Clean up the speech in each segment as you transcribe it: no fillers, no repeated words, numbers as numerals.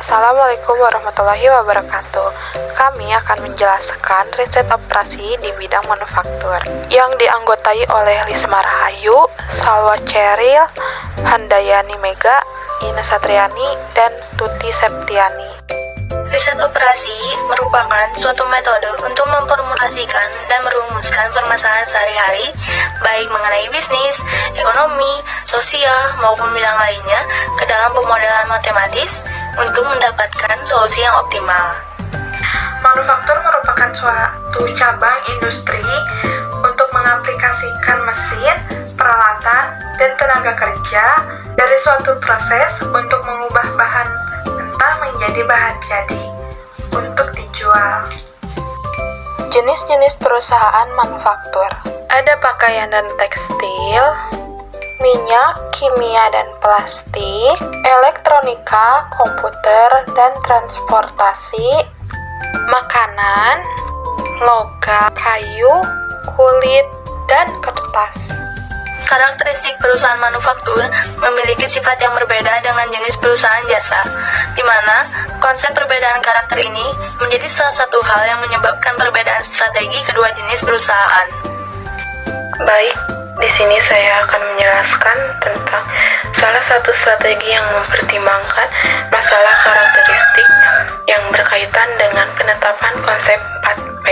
Assalamualaikum warahmatullahi wabarakatuh. Kami akan menjelaskan riset operasi di bidang manufaktur yang dianggotai oleh Lisma Rahayu, Salwa Ceril, Handayani Mega, Ina Satriani, dan Tuti Septiani. Riset operasi merupakan suatu metode untuk memformulasikan dan merumuskan permasalahan sehari-hari, baik mengenai bisnis, ekonomi, sosial, maupun bidang lainnya ke dalam pemodelan matematis untuk mendapatkan solusi yang optimal. Manufaktur merupakan suatu cabang industri untuk mengaplikasikan mesin, peralatan, dan tenaga kerja dari suatu proses untuk mengubah bahan mentah menjadi bahan jadi untuk dijual. Jenis-jenis perusahaan manufaktur ada pakaian dan tekstil, minyak, kimia dan plastik, elektronika, komputer dan transportasi, makanan, logam, kayu, kulit, dan kertas. Karakteristik perusahaan manufaktur memiliki sifat yang berbeda dengan jenis perusahaan jasa, di mana konsep perbedaan karakter ini menjadi salah satu hal yang menyebabkan perbedaan strategi kedua jenis perusahaan. Baik, di sini saya akan menjelaskan tentang salah satu strategi yang mempertimbangkan masalah karakteristik yang berkaitan dengan penetapan konsep 4P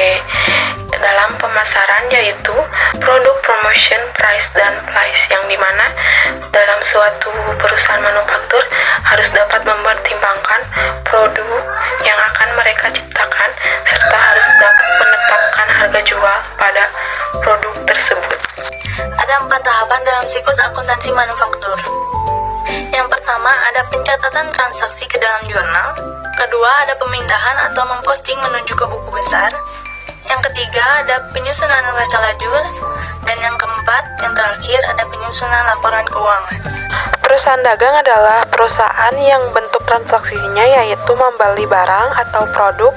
dalam pemasaran, yaitu produk, promotion, price, dan place, yang dimana dalam suatu perusahaan manufaktur harus dapat mempertimbangkan produk yang akan mereka ciptakan serta harus dapat menetapkan harga jual pada produk tersebut. Ada 4 tahapan dalam siklus akuntansi manufaktur. Yang pertama, ada pencatatan transaksi ke dalam jurnal. Kedua, ada pemindahan atau memposting menuju ke buku besar. Yang ketiga, ada penyusunan neraca lajur. Dan yang keempat, yang terakhir, ada penyusunan laporan keuangan. Perusahaan dagang adalah perusahaan yang bentuk transaksinya yaitu membeli barang atau produk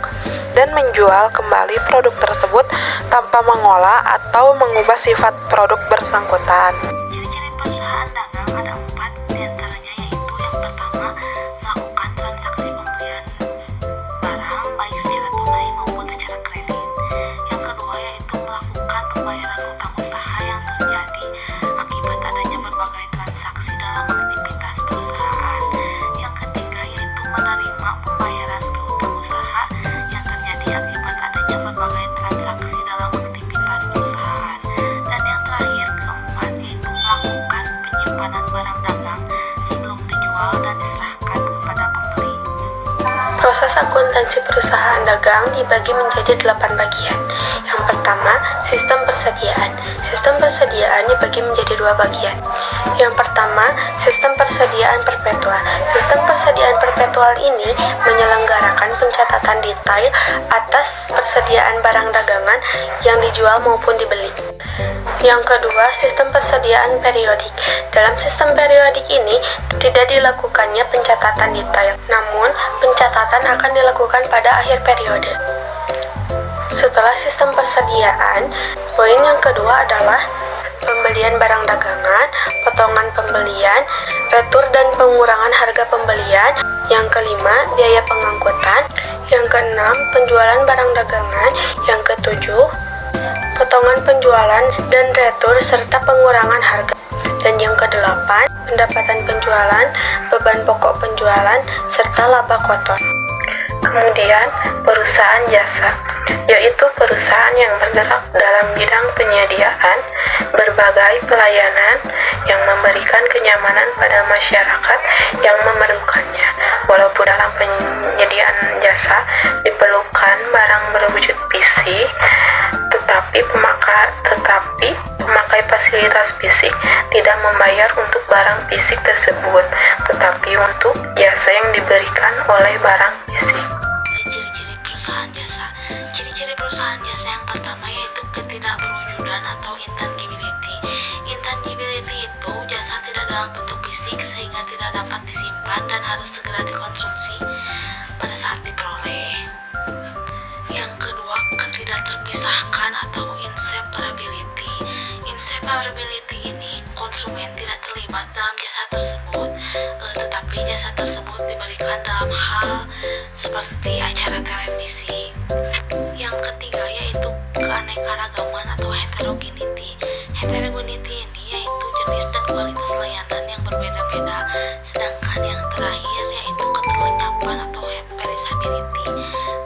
dan menjual kembali produk tersebut tanpa mengolah atau mengubah sifat produk bersangkutan. Ciri-ciri perusahaan dagang ada 4, diantaranya yaitu yang pertama, melakukan transaksi pembelian barang baik secara tunai maupun secara kredit. Yang kedua yaitu melakukan pembayaran utang usaha yang terjadi akibat adanya berbagai transaksi dalam aktivitas perusahaan. Yang ketiga yaitu menerima pembayaran piutang usaha yang terjadi akibat adanya berbagai transaksi dalam aktivitas perusahaan. Dan yang terakhir, keempat, yaitu melakukan penyimpanan barang dagang sebelum dijual dan diserahkan kepada pembeli. Proses akuntansi perusahaan dagang dibagi menjadi 8 bagian. Yang pertama, sistem persediaan. Sistem persediaan dibagi menjadi 2 bagian. Yang pertama, sistem persediaan perpetual. Sistem persediaan perpetual ini menyelenggarakan pencatatan detail atas persediaan barang dagangan yang dijual maupun dibeli. Yang kedua, sistem persediaan periodik. Dalam sistem periodik ini tidak dilakukannya pencatatan detail, namun pencatatan akan dilakukan pada akhir periode. Setelah sistem persediaan, poin yang kedua adalah pembelian barang dagangan, potongan pembelian, retur dan pengurangan harga pembelian. Yang kelima, biaya pengangkutan. Yang keenam, penjualan barang dagangan. Yang ketujuh, potongan penjualan dan retur serta pengurangan harga. Dan yang kedelapan, pendapatan penjualan, beban pokok penjualan, serta laba kotor. Kemudian, perusahaan jasa, yaitu perusahaan yang bergerak dalam bidang penyediaan berbagai pelayanan yang memberikan kenyamanan pada masyarakat yang memerlukannya. Walaupun dalam penyediaan jasa diperlukan barang berwujud fisik, tetapi pemakai fasilitas fisik tidak membayar untuk barang fisik tersebut, tetapi untuk jasa yang diberikan oleh barang fisik. Ciri-ciri perusahaan jasa. Ciri-ciri perusahaan jasa yang pertama yaitu ketidakberwujudan atau intangibility. Intangibility itu jasa tidak dalam bentuk fisik sehingga tidak dapat disimpan dan harus segera dikonsumsi pada saat diperoleh. Yang kedua, ketidakterpisahkan atau inseparability. Inseparability ini konsumen tidak terlibat dalam jasa tersebut, tetapi jasa tersebut diberikan dalam hal hal seperti acara televisi. Yang ketiga yaitu keanekaragaman atau heterogeneity. Heterogeneity ini yaitu jenis dan kualitas layanan yang berbeda-beda. Sedangkan yang terakhir yaitu keterlenyapan atau perishability.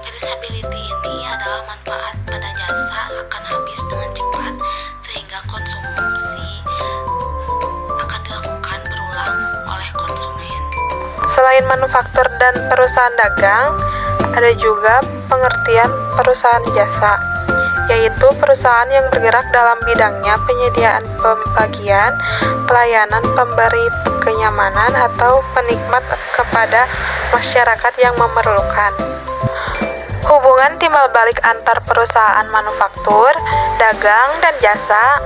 Perishability ini adalah manfaat pada jasa akan habis dengan cepat sehingga konsumsi akan dilakukan berulang oleh konsumen. Selain manufaktur dan perusahaan dagang, ada juga pengertian perusahaan jasa, yaitu perusahaan yang bergerak dalam bidangnya penyediaan pembagian, pelayanan pemberi kenyamanan atau penikmat kepada masyarakat yang memerlukan. Hubungan timbal balik antar perusahaan manufaktur, dagang, dan jasa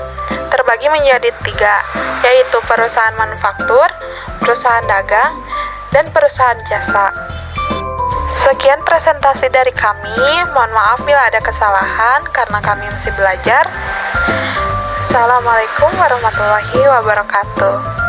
terbagi menjadi 3, yaitu perusahaan manufaktur, perusahaan dagang, dan perusahaan jasa. Sekian presentasi dari kami, mohon maaf bila ada kesalahan karena kami masih belajar. Assalamualaikum warahmatullahi wabarakatuh.